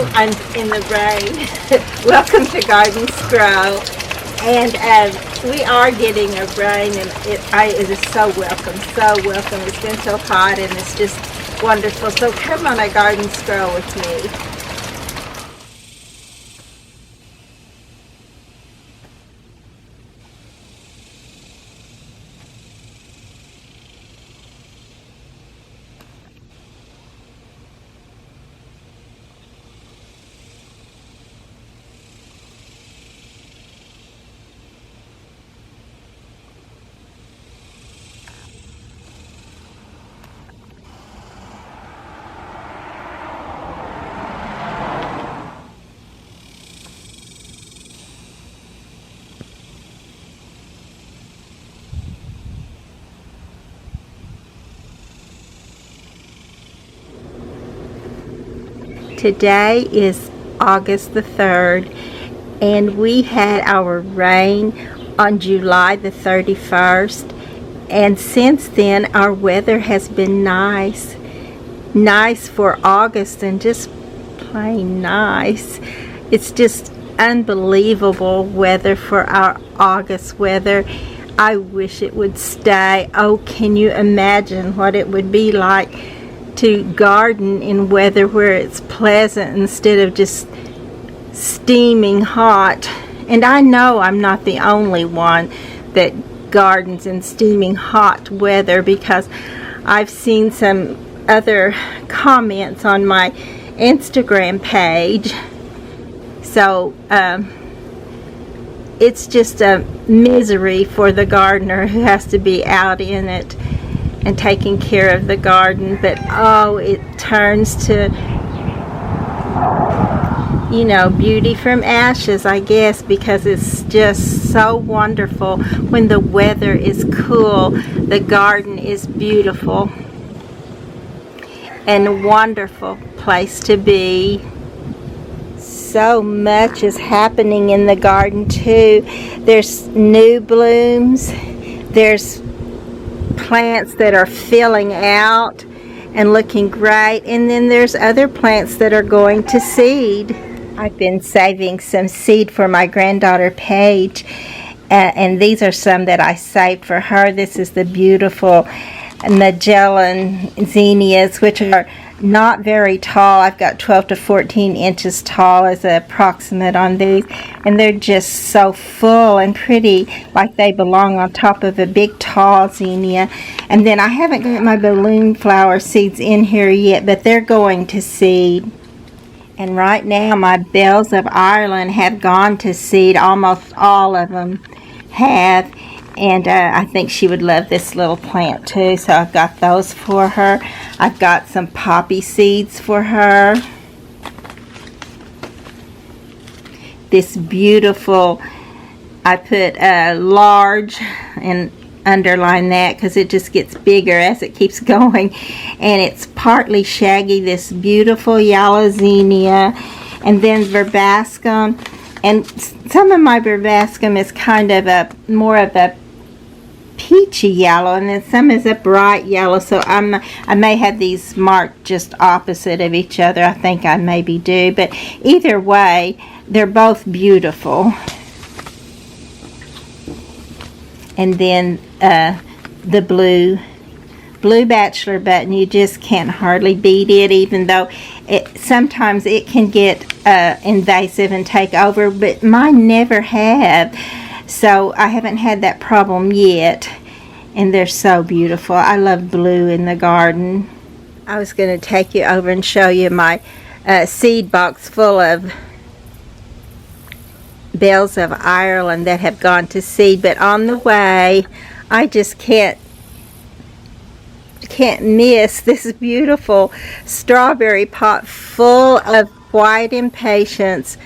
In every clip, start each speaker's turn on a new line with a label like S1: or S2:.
S1: I'm in the rain. Welcome to Garden Scroll. And we are getting a rain, and it is so welcome, so welcome. It's been so hot, and it's just wonderful. So come on a Garden Scroll with me. Today is August the 3rd, and we had our rain on July the 31st, and since then our weather has been nice for August, and just plain nice. It's just unbelievable weather for our August weather. I wish it would stay. Oh, can you imagine what it would be like to garden in weather where it's pleasant instead of just steaming hot? And I know I'm not the only one that gardens in steaming hot weather, because I've seen some other comments on my Instagram page. So it's just a misery for the gardener who has to be out in it and taking care of the garden. But oh, it turns to, you know, beauty from ashes, I guess, because it's just so wonderful when the weather is cool. The garden is beautiful and a wonderful place to be. So much is happening in the garden too. There's new blooms, there's plants that are filling out and looking great, and then there's other plants that are going to seed. I've been saving some seed for my granddaughter Paige, and these are some that I saved for her. This is the beautiful Magellan Zinnias, which are not very tall. I've got 12 to 14 inches tall as an approximate on these, and they're just so full and pretty, like they belong on top of a big tall zinnia. And then I haven't got my balloon flower seeds in here yet, but they're going to seed. And right now my bells of Ireland have gone to seed. Almost all of them have. And I think she would love this little plant too, so I've got those for her. I've got some poppy seeds for her. This beautiful, I put large and underline that because it just gets bigger as it keeps going. And it's partly shaggy, this beautiful yellow zinnia. And then verbascum. And some of my verbascum is kind of more of a peachy yellow, and then some is a bright yellow. So I may have these marked just opposite of each other. I think I maybe do, but either way, they're both beautiful. And then the blue bachelor button, you just can't hardly beat it, even though sometimes it can get invasive and take over, but mine never have. So I haven't had that problem yet, and they're so beautiful. I love blue in the garden. I was going to take you over and show you my seed box full of bells of Ireland that have gone to seed, but on the way I just can't miss this beautiful strawberry pot full of white impatiens.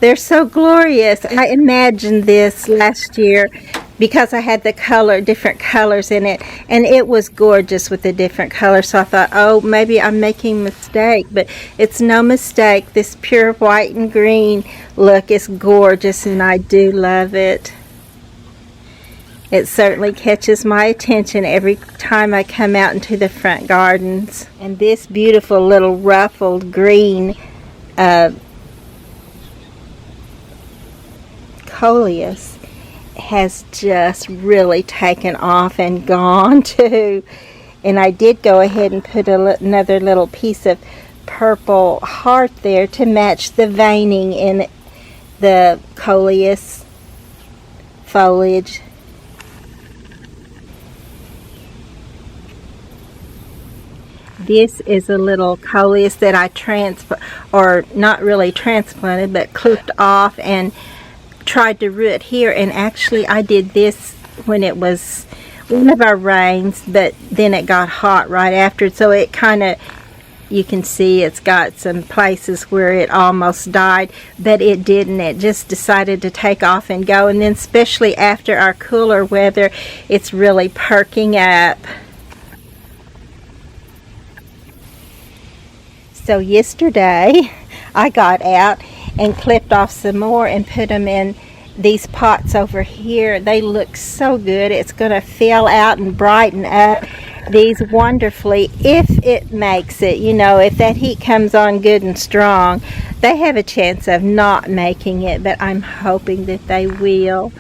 S1: They're so glorious. I imagined this last year because I had the different colors in it, and it was gorgeous with the different colors. So I thought, oh, maybe I'm making a mistake, but it's no mistake. This pure white and green look is gorgeous, and I do love it. It certainly catches my attention every time I come out into the front gardens. And this beautiful little ruffled green Coleus has just really taken off and gone too. And I did go ahead and put another little piece of purple heart there to match the veining in the Coleus foliage. This is a little Coleus that I not really transplanted, but clipped off and tried to root here. And actually I did this when it was one of our rains, but then it got hot right after, so it kind of, you can see it's got some places where it almost died, but it didn't. It just decided to take off and go. And then especially after our cooler weather, it's really perking up. So yesterday I got out and clipped off some more and put them in these pots over here. They look so good. It's going to fill out and brighten up these wonderfully if it makes it. You know, if that heat comes on good and strong, they have a chance of not making it, but I'm hoping that they will.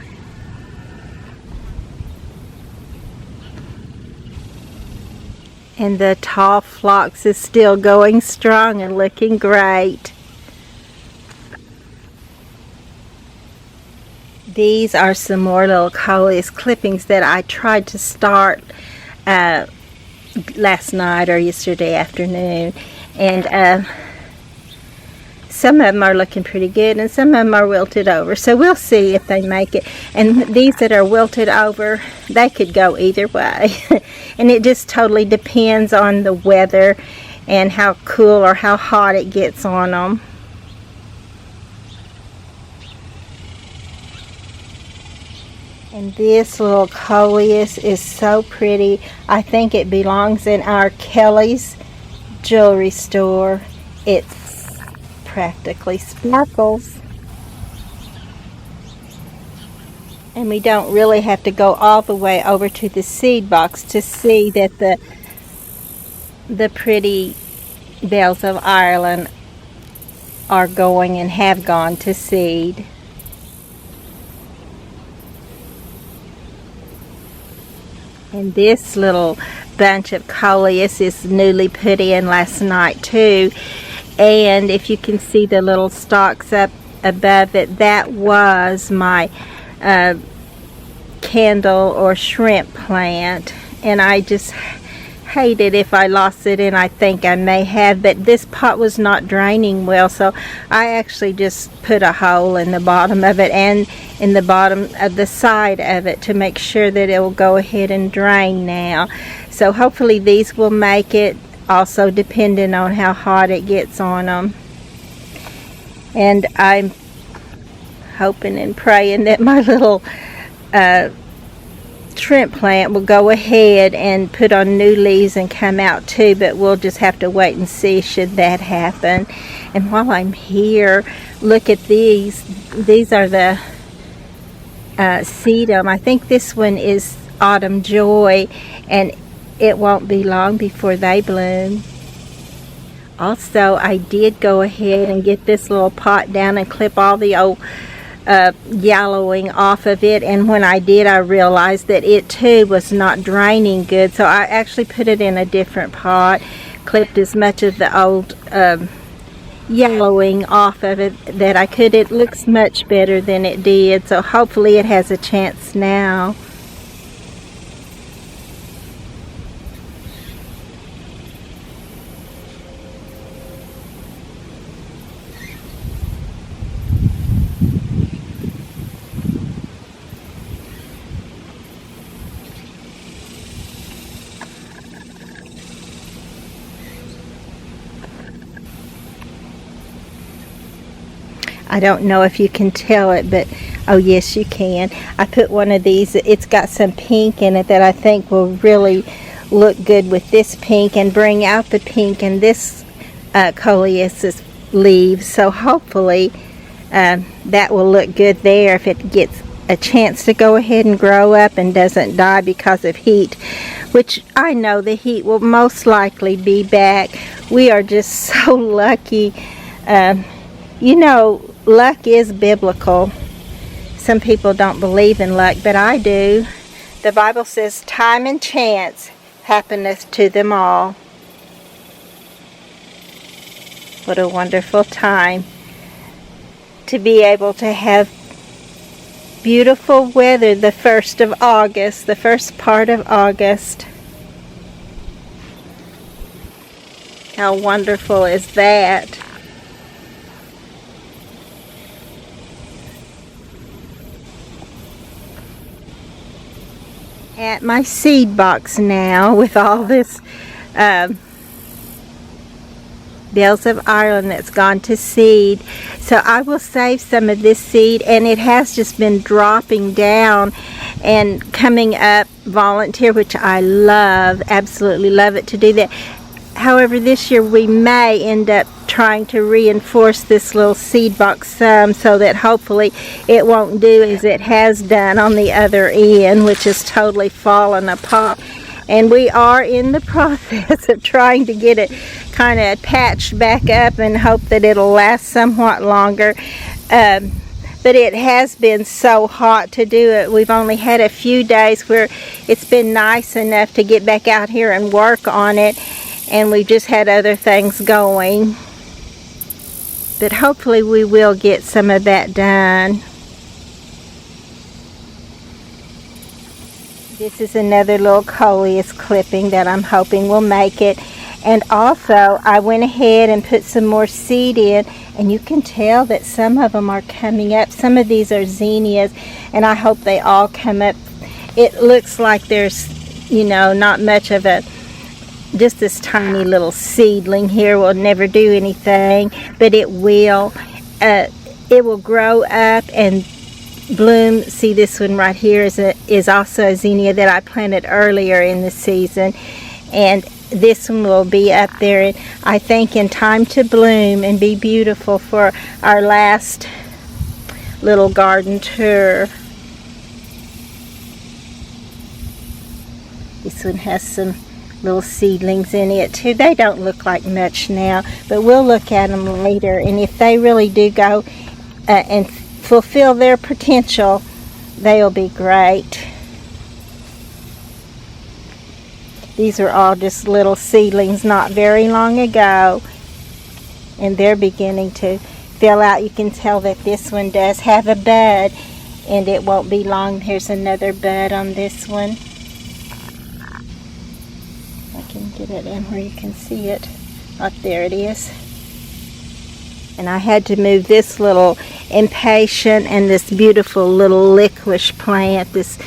S1: And the tall phlox is still going strong and looking great. These are some more little Coleus clippings that I tried to start last night or yesterday afternoon. And some of them are looking pretty good and some of them are wilted over. So we'll see if they make it. And these that are wilted over, they could go either way. And it just totally depends on the weather and how cool or how hot it gets on them. And this little Coleus is so pretty. I think it belongs in our Kelly's jewelry store. It's practically sparkles. And we don't really have to go all the way over to the seed box to see that the pretty bells of Ireland are going and have gone to seed. And this little bunch of Coleus is newly put in last night too. And if you can see the little stalks up above it, that was my candle or shrimp plant. And I just hate it if I lost it, and I think I may have, but this pot was not draining well, so I actually just put a hole in the bottom of it and in the bottom of the side of it to make sure that it will go ahead and drain now. So hopefully these will make it, also depending on how hot it gets on them. And I'm hoping and praying that my little shrimp plant will go ahead and put on new leaves and come out too, but we'll just have to wait and see should that happen. And while I'm here, look at these. These are the sedum. I think this one is Autumn Joy, and it won't be long before they bloom. Also, I did go ahead and get this little pot down and clip all the old yellowing off of it, and when I did, I realized that it too was not draining good, so I actually put it in a different pot, clipped as much of the old yellowing off of it that I could. It looks much better than it did, so hopefully it has a chance now. I don't know if you can tell it, but oh yes you can. I put one of these, it's got some pink in it that I think will really look good with this pink and bring out the pink in this Coleus's leaves. So hopefully that will look good there if it gets a chance to go ahead and grow up and doesn't die because of heat, which I know the heat will most likely be back. We are just so lucky You know, luck is biblical. Some people don't believe in luck, but I do. The Bible says, time and chance happeneth to them all. What a wonderful time to be able to have beautiful weather the 1st of August, the first part of August. How wonderful is that? At my seed box now with all this Bells of Ireland that's gone to seed. So I will save some of this seed, and it has just been dropping down and coming up volunteer, which I love, absolutely love it to do that. However, this year we may end up trying to reinforce this little seed box some, so that hopefully it won't do as it has done on the other end, which is totally fallen apart. And we are in the process of trying to get it kind of patched back up and hope that it'll last somewhat longer. But it has been so hot to do it. We've only had a few days where it's been nice enough to get back out here and work on it, and we just had other things going. But hopefully we will get some of that done. This is another little Coleus clipping that I'm hoping will make it. And also, I went ahead and put some more seed in, and you can tell that some of them are coming up. Some of these are zinnias, and I hope they all come up. It looks like there's, you know, not much of a, just this tiny little seedling here will never do anything, but it will. It will grow up and bloom. See, this one right here is also a zinnia that I planted earlier in the season, and this one will be up there, and I think in time to bloom and be beautiful for our last little garden tour. This one has some little seedlings in it too. They don't look like much now, but we'll look at them later, and if they really do go and fulfill their potential, they'll be great. These are all just little seedlings not very long ago, and they're beginning to fill out. You can tell that this one does have a bud, and it won't be long. Here's another bud on this one. I can get it in where you can see it. Oh, there it is. And I had to move this little impatient and this beautiful little licorice plant, this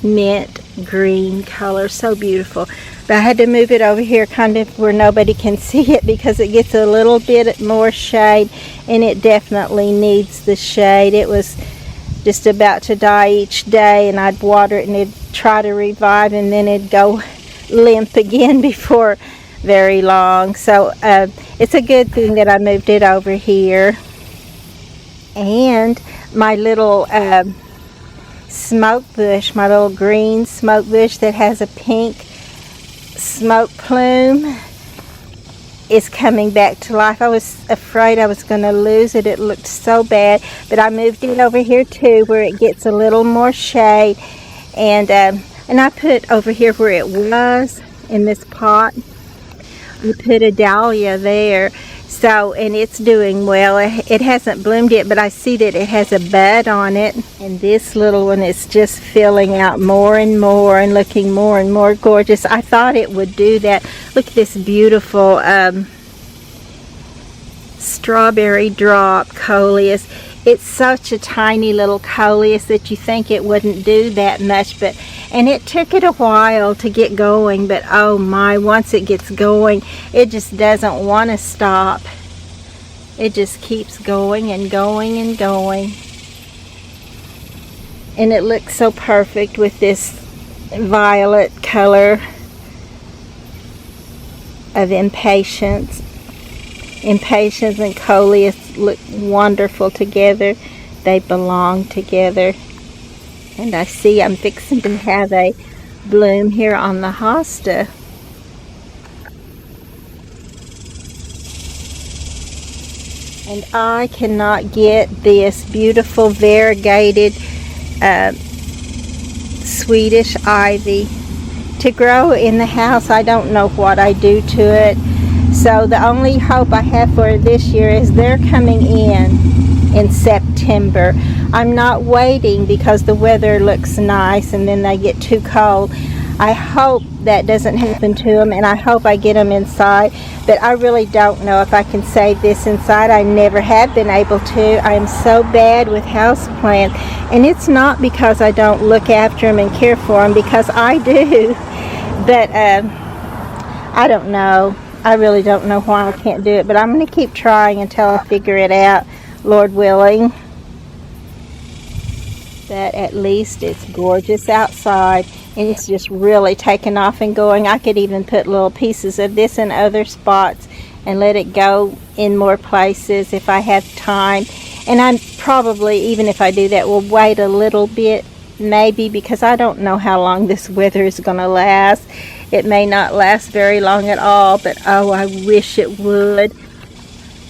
S1: mint green color, so beautiful. But I had to move it over here kind of where nobody can see it, because it gets a little bit more shade, and it definitely needs the shade. It was just about to die each day, and I'd water it and it'd try to revive, and then it'd go limp again before very long. So it's a good thing that I moved it over here. And my little smoke bush, my little green smoke bush that has a pink smoke plume, is coming back to life. I was afraid I was going to lose it. It looked so bad, but I moved it over here too, where it gets a little more shade. And I put over here where it was in this pot, we put a dahlia there. So, and it's doing well. It hasn't bloomed yet, but I see that it has a bud on it. And this little one is just filling out more and more and looking more and more gorgeous. I thought it would do that. Look at this beautiful strawberry drop Coleus. It's such a tiny little Coleus that you think it wouldn't do that much, and it took it a while to get going, but oh my, once it gets going, it just doesn't want to stop. It just keeps going and going and going. And it looks so perfect with this violet color of Impatiens. Impatiens and Coleus look wonderful together. They belong together. And I see I'm fixing to have a bloom here on the hosta. And I cannot get this beautiful variegated Swedish ivy to grow in the house. I don't know what I do to it. So the only hope I have for this year is they're coming in September. I'm not waiting because the weather looks nice and then they get too cold. I hope that doesn't happen to them, and I hope I get them inside, but I really don't know if I can save this inside. I never have been able to. I am so bad with houseplants, and it's not because I don't look after them and care for them, because I do, but I don't know. I really don't know why I can't do it, but I'm going to keep trying until I figure it out, Lord willing. But at least it's gorgeous outside, and it's just really taken off and going. I could even put little pieces of this in other spots and let it go in more places if I have time. And I'm probably, even if I do that, will wait a little bit, maybe, because I don't know how long this weather is going to last. It may not last very long at all, but oh, I wish it would.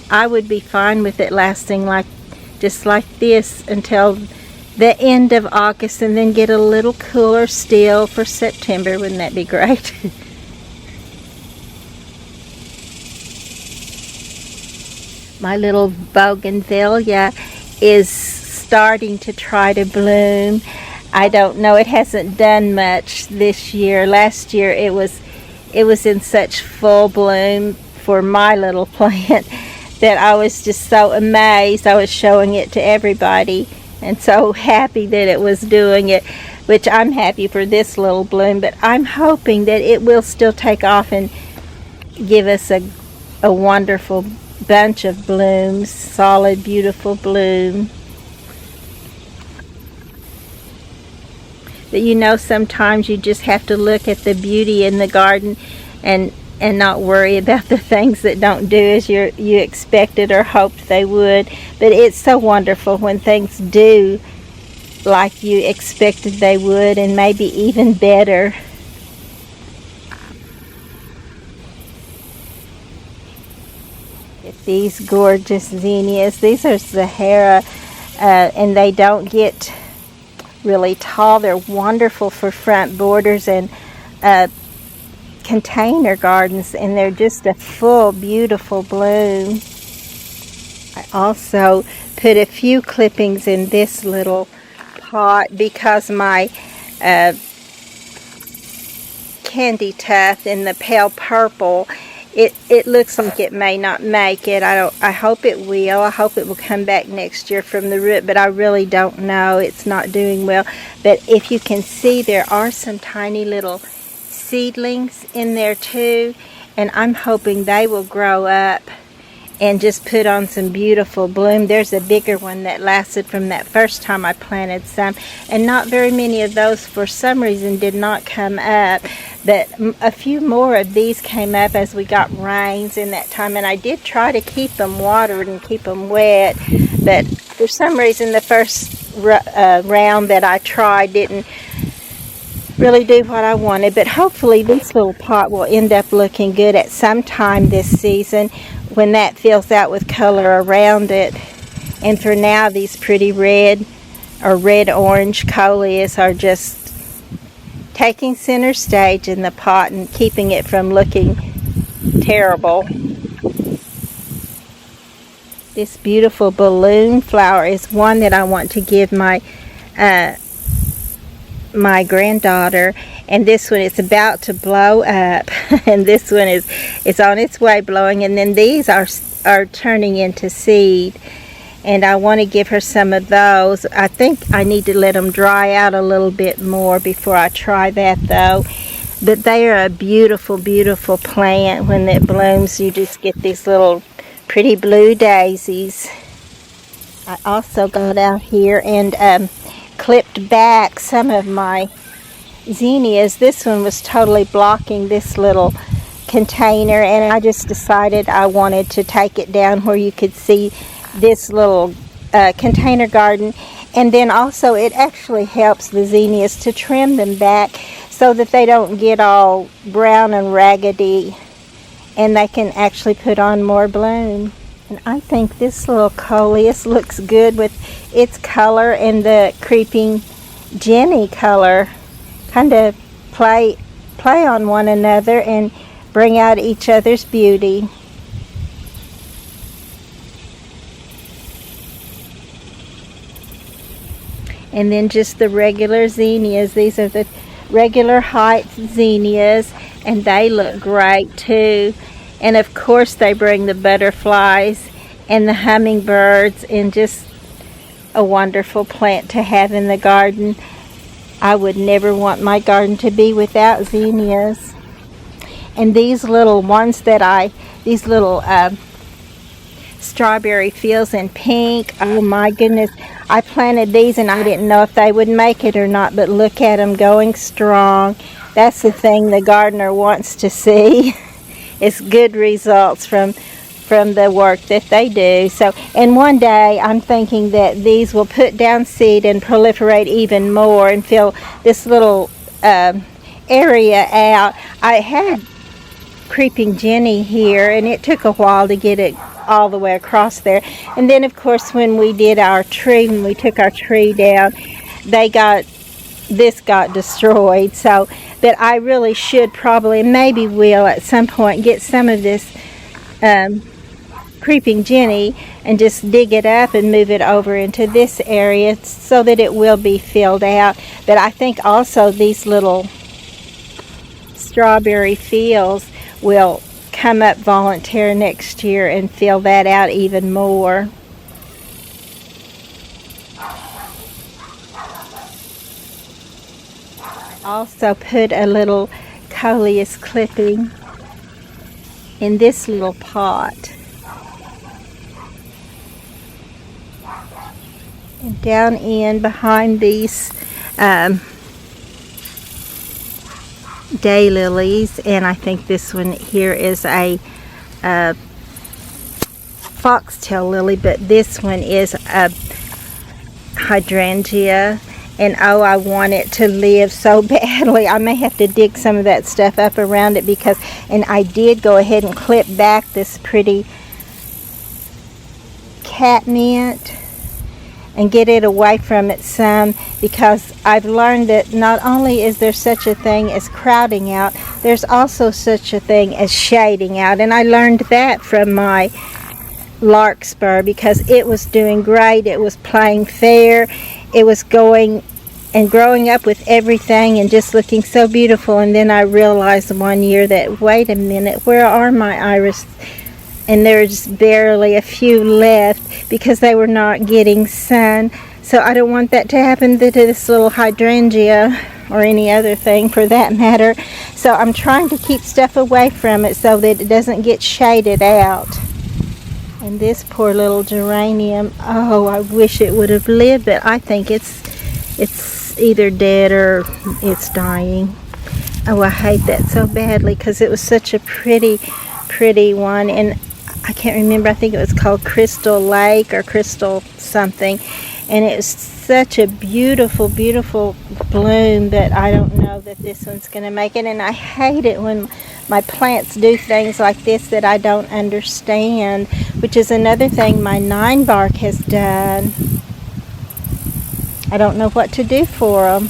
S1: I would be fine with it lasting just like this until the end of August, and then get a little cooler still for September. Wouldn't that be great? My little bougainvillea is starting to try to bloom. I don't know, it hasn't done much this year. Last year it was in such full bloom for my little plant that I was just so amazed. I was showing it to everybody and so happy that it was doing it, which I'm happy for this little bloom, but I'm hoping that it will still take off and give us a wonderful bunch of blooms, solid, beautiful bloom. But you know, sometimes you just have to look at the beauty in the garden and not worry about the things that don't do as you expected or hoped they would. But it's so wonderful when things do like you expected they would, and maybe even better. These gorgeous zinnias, these are Sahara, and they don't get really tall. They're wonderful for front borders and container gardens, and they're just a full, beautiful bloom. I also put a few clippings in this little pot because my candy tuft in the pale purple, it looks like it may not make it. I hope it will. I hope it will come back next year from the root, but I really don't know. It's not doing well. But if you can see, there are some tiny little seedlings in there too, and I'm hoping they will grow up and just put on some beautiful bloom. There's a bigger one that lasted from that first time I planted some, and not very many of those for some reason did not come up, but a few more of these came up as we got rains in that time, and I did try to keep them watered and keep them wet, but for some reason the first round that I tried didn't really do what I wanted. But hopefully this little pot will end up looking good at some time this season when that fills out with color around it. And for now, these pretty red or red-orange coleus are just taking center stage in the pot and keeping it from looking terrible. This beautiful balloon flower is one that I want to give my granddaughter, and this one is about to blow up and this one is on its way blowing, and then these are turning into seed, and I want to give her some of those. I think I need to let them dry out a little bit more before I try that though. But they are a beautiful, beautiful plant. When it blooms, you just get these little pretty blue daisies. I also got out here and clipped back some of my zinnias. This one was totally blocking this little container, and I just decided I wanted to take it down where you could see this little container garden. And then also it actually helps the zinnias to trim them back so that they don't get all brown and raggedy, and they can actually put on more bloom. And I think this little coleus looks good with its color and the creeping Jenny color. Kind of play on one another and bring out each other's beauty. And then just the regular zinnias. These are the regular height zinnias, and they look great too. And of course they bring the butterflies and the hummingbirds, and just a wonderful plant to have in the garden. I would never want my garden to be without zinnias. And these little ones these little strawberry fields in pink, oh my goodness, I planted these and I didn't know if they would make it or not, but look at them going strong. That's the thing the gardener wants to see. It's good results from the work that they do. So, and one day I'm thinking that these will put down seed and proliferate even more and fill this little area out. I had creeping Jenny here, and it took a while to get it all the way across there. And then of course when we took our tree down, this got destroyed. So that I really should probably, maybe will at some point, get some of this creeping Jenny and just dig it up and move it over into this area so that it will be filled out. But I think also these little strawberry fields will come up volunteer next year and fill that out even more. Also put a little coleus clipping in this little pot. And down in behind these daylilies, and I think this one here is a foxtail lily, but this one is a hydrangea. And oh, I want it to live so badly. I may have to dig some of that stuff up around it and I did go ahead and clip back this pretty catmint and get it away from it some, because I've learned that not only is there such a thing as crowding out, there's also such a thing as shading out. And I learned that from my larkspur, because it was doing great. It was playing fair. It was going and growing up with everything and just looking so beautiful. And then I realized one year that, wait a minute, where are my iris? And there's barely a few left because they were not getting sun. So I don't want that to happen to this little hydrangea or any other thing for that matter. So I'm trying to keep stuff away from it so that it doesn't get shaded out. And this poor little geranium, oh, I wish it would have lived, but I think it's either dead or it's dying. Oh, I hate that so badly because it was such a pretty one. And I can't remember, I think it was called Crystal Lake or Crystal something. And it was such a beautiful bloom that I don't know that this one's going to make it. And I hate it when my plants do things like this that I don't understand, which is another thing my 9-bark has done. I don't know what to do for them.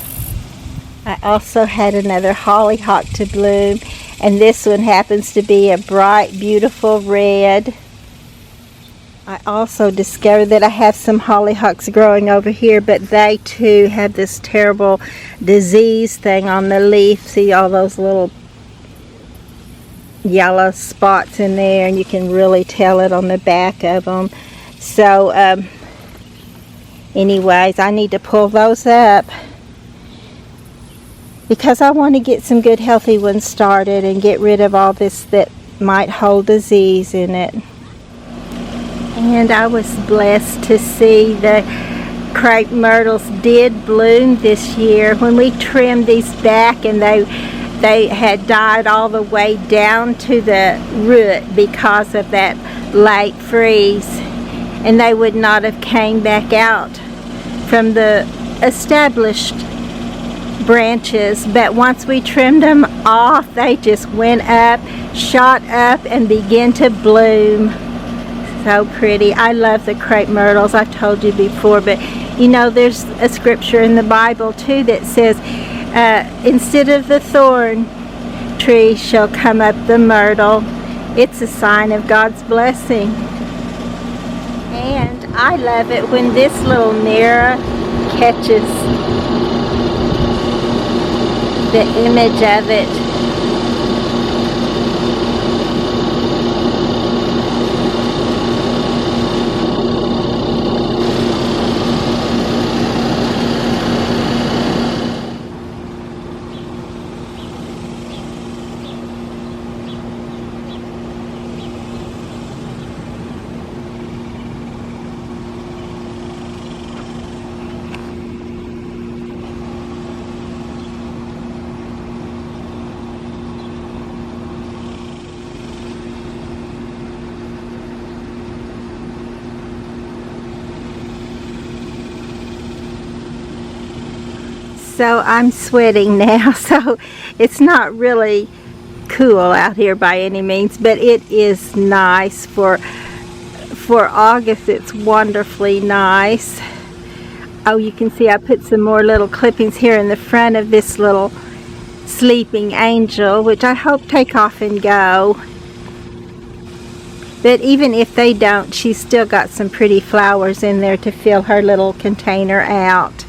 S1: I also had another hollyhock to bloom, and this one happens to be a bright, beautiful red. I also discovered that I have some hollyhocks growing over here, but they too have this terrible disease thing on the leaf. See all those little yellow spots in there, and you can really tell it on the back of them. So anyways, I need to pull those up because I want to get some good healthy ones started and get rid of all this that might hold disease in it. And I was blessed to see the crepe myrtles did bloom this year. When we trimmed these back, and they had died all the way down to the root because of that late freeze, and they would not have came back out from the established branches. But once we trimmed them off, they just went up, shot up, and began to bloom. So pretty. I love the crepe myrtles. I've told you before, but you know, there's a scripture in the Bible too that says, instead of the thorn tree shall come up the myrtle. It's a sign of God's blessing. And I love it when this little mirror catches the image of it. So I'm sweating now, so it's not really cool out here by any means, but it is nice for August. It's wonderfully nice. Oh, you can see I put some more little clippings here in the front of this little sleeping angel, which I hope take off and go. But even if they don't, she's still got some pretty flowers in there to fill her little container out.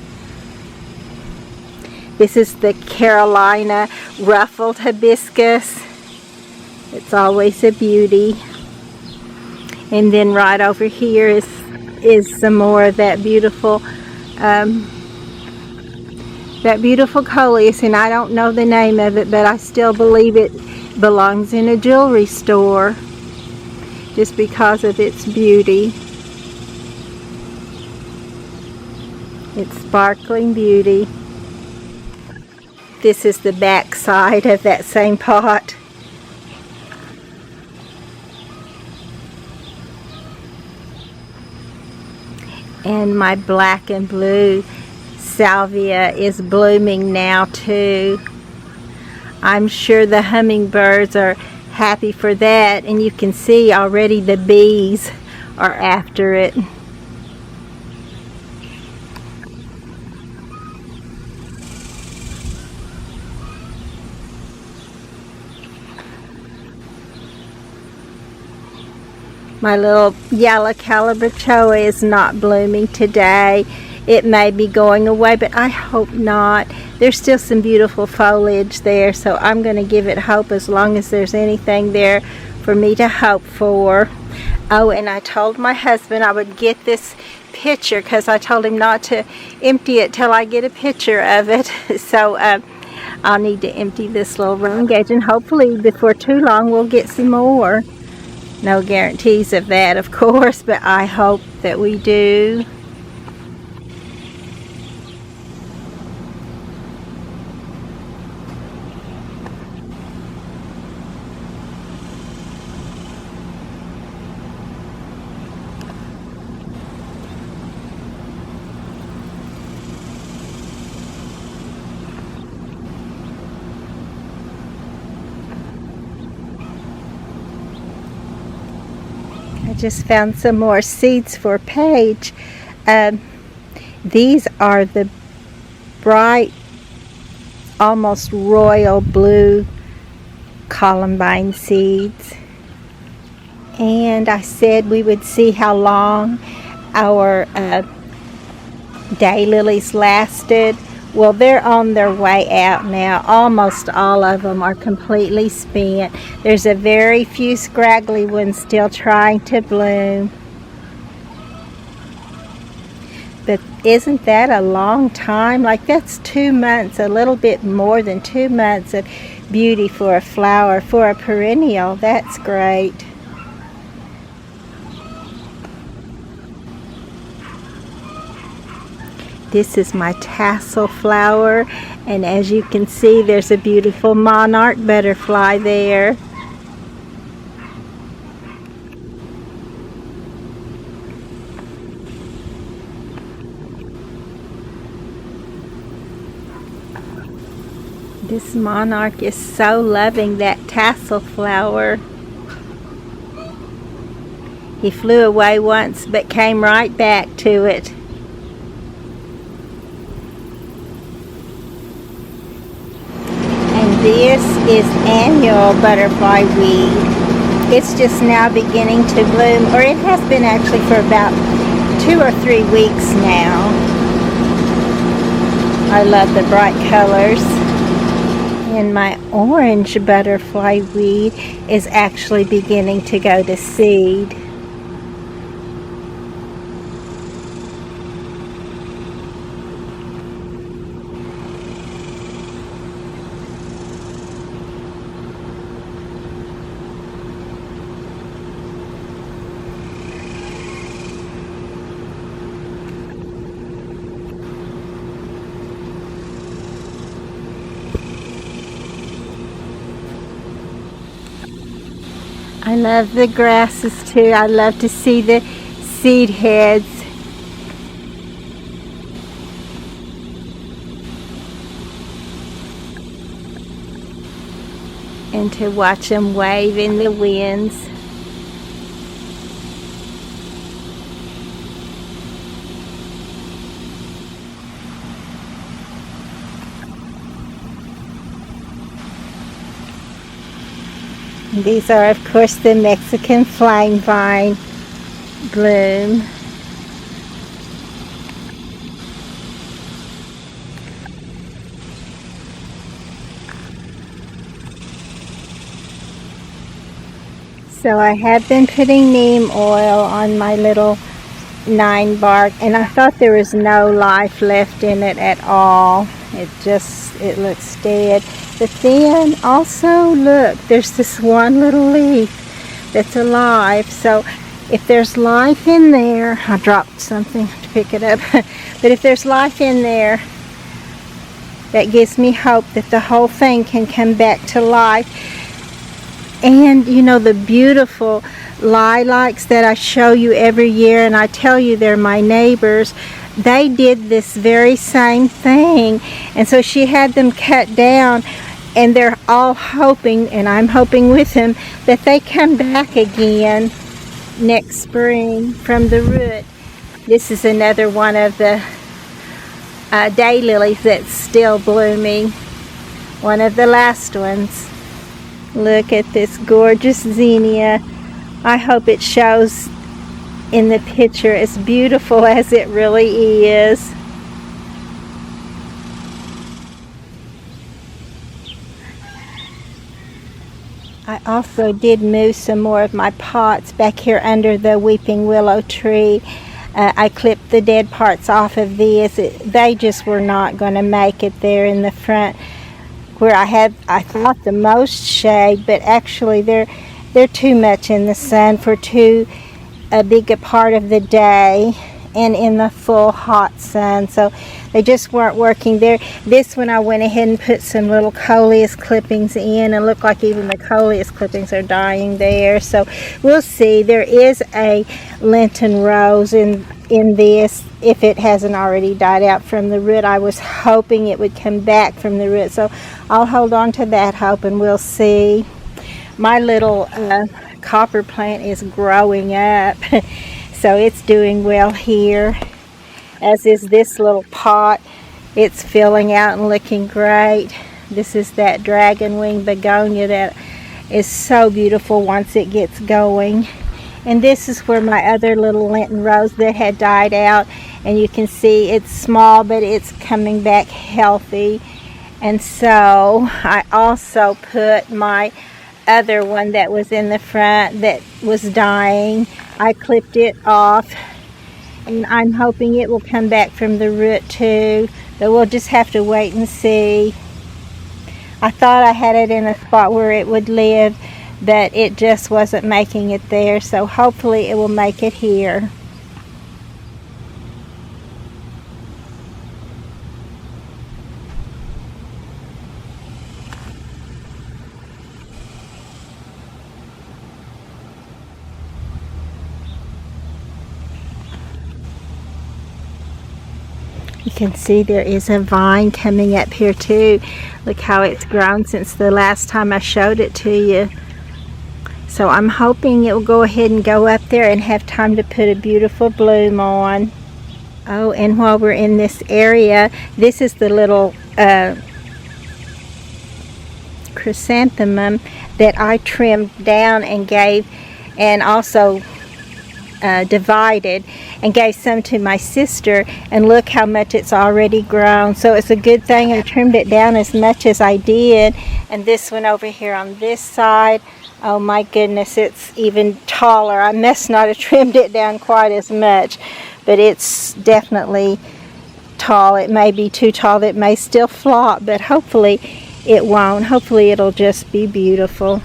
S1: This is the Carolina Ruffled Hibiscus. It's always a beauty. And then right over here is some more of that beautiful Coleus, and I don't know the name of it, but I still believe it belongs in a jewelry store just because of its beauty. It's sparkling beauty. This is the back side of that same pot. And my black and blue salvia is blooming now too. I'm sure the hummingbirds are happy for that, and you can see already the bees are after it. My little yellow calabachoa is not blooming today. It may be going away, but I hope not. There's still some beautiful foliage there, so I'm going to give it hope as long as there's anything there for me to hope for. Oh, and I told my husband I would get this picture because I told him not to empty it till I get a picture of it. So I'll need to empty this little room gauge, and hopefully before too long we'll get some more. No guarantees of that, of course, but I hope that we do. I just found some more seeds for Paige. These are the bright, almost royal blue columbine seeds. And I said we would see how long our daylilies lasted. Well, they're on their way out now. Almost all of them are completely spent. There's a very few scraggly ones still trying to bloom. But isn't that a long time? Like, that's 2 months, a little bit more than 2 months of beauty for a flower, for a perennial. That's great. This is my tassel flower, and as you can see, there's a beautiful monarch butterfly there. This monarch is so loving that tassel flower. He flew away once but came right back to it. And this is annual butterfly weed. It's just now beginning to bloom, or it has been actually for about 2 or 3 weeks now. I love the bright colors. And my orange butterfly weed is actually beginning to go to seed. I love the grasses too. I love to see the seed heads. And to watch them wave in the winds. These are, of course, the Mexican flame vine bloom. So I have been putting neem oil on my little 9 bark, and I thought there was no life left in it at all. It looks dead. But then also, look, there's this one little leaf that's alive. So if there's life in there, I dropped something to pick it up. But if there's life in there, that gives me hope that the whole thing can come back to life. And you know, the beautiful lilacs that I show you every year, and I tell you they're my neighbors, they did this very same thing. And so she had them cut down, and they're all hoping, and I'm hoping with them, that they come back again next spring from the root. This is another one of the daylilies that's still blooming. One of the last ones. Look at this gorgeous zinnia. I hope it shows in the picture as beautiful as it really is. I also did move some more of my pots back here under the weeping willow tree. I clipped the dead parts off of these. They just were not going to make it there in the front where I thought the most shade, but actually they're too much in the sun for too big a part of the day and in the full hot sun, so they just weren't working there. This one I went ahead and put some little coleus clippings in, and look like even the coleus clippings are dying there. So we'll see. There is a Lenten rose in this, if it hasn't already died out from the root. I was hoping it would come back from the root, so I'll hold on to that hope and we'll see. My little copper plant is growing up. So it's doing well here, as is this little pot. It's filling out and looking great. This is that dragon wing begonia that is so beautiful once it gets going. And this is where my other little Lenten rose that had died out, and you can see it's small, but it's coming back healthy. And so I also put my other one that was in the front that was dying. I clipped it off, and I'm hoping it will come back from the root too, but we'll just have to wait and see. I thought I had it in a spot where it would live, but it just wasn't making it there, so hopefully it will make it here. You can see there is a vine coming up here too. Look how it's grown since the last time I showed it to you. So I'm hoping it will go ahead and go up there and have time to put a beautiful bloom on. Oh, and while we're in this area, this is the little chrysanthemum that I trimmed down and gave, and also divided and gave some to my sister, and look how much it's already grown. So it's a good thing I trimmed it down as much as I did. And this one over here on this side, oh my goodness, it's even taller. I must not have trimmed it down quite as much, but it's definitely tall. It may be too tall, it may still flop, but hopefully it won't. Hopefully it'll just be beautiful.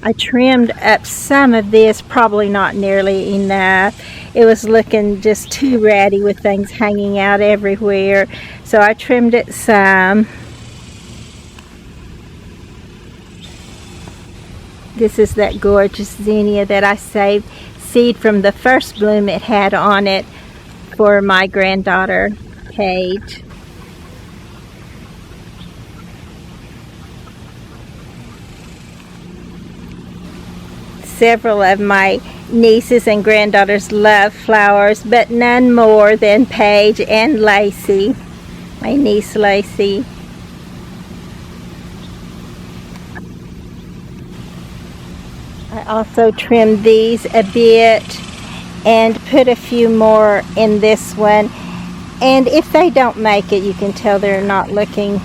S1: I trimmed up some of this, probably not nearly enough. It was looking just too ratty with things hanging out everywhere. So I trimmed it some. This is that gorgeous zinnia that I saved seed from the first bloom it had on it for my granddaughter, Paige. Several of my nieces and granddaughters love flowers, but none more than Paige and Lacey, my niece Lacey. I also trimmed these a bit and put a few more in this one. And if they don't make it, you can tell they're not looking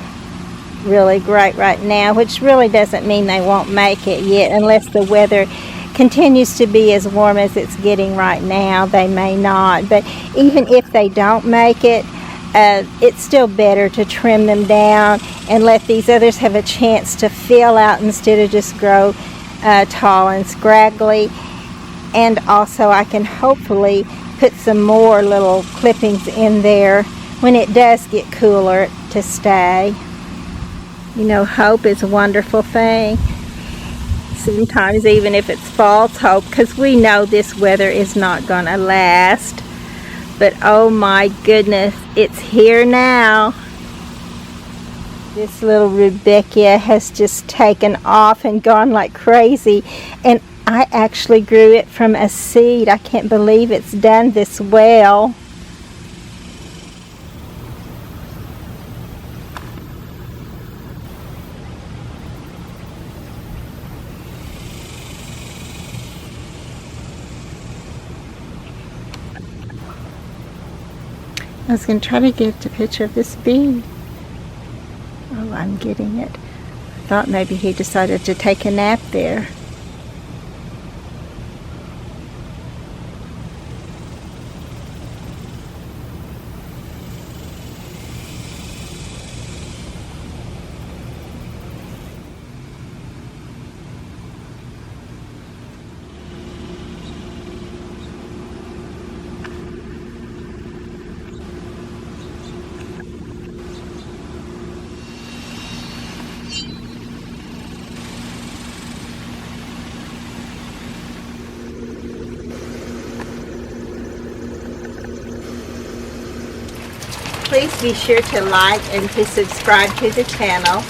S1: really great right now, which really doesn't mean they won't make it yet, unless the weather continues to be as warm as it's getting right now. They may not, but even if they don't make it, it's still better to trim them down and let these others have a chance to fill out instead of just grow tall and scraggly. And also I can hopefully put some more little clippings in there when it does get cooler to stay. You know, hope is a wonderful thing. Sometimes even if it's false hope, because we know this weather is not going to last. But oh my goodness, it's here now. This little rudbeckia has just taken off and gone like crazy. And I actually grew it from a seed. I can't believe it's done this well. I was going to try to get a picture of this bee. Oh, I'm getting it. I thought maybe he decided to take a nap there. Please be sure to like and to subscribe to the channel.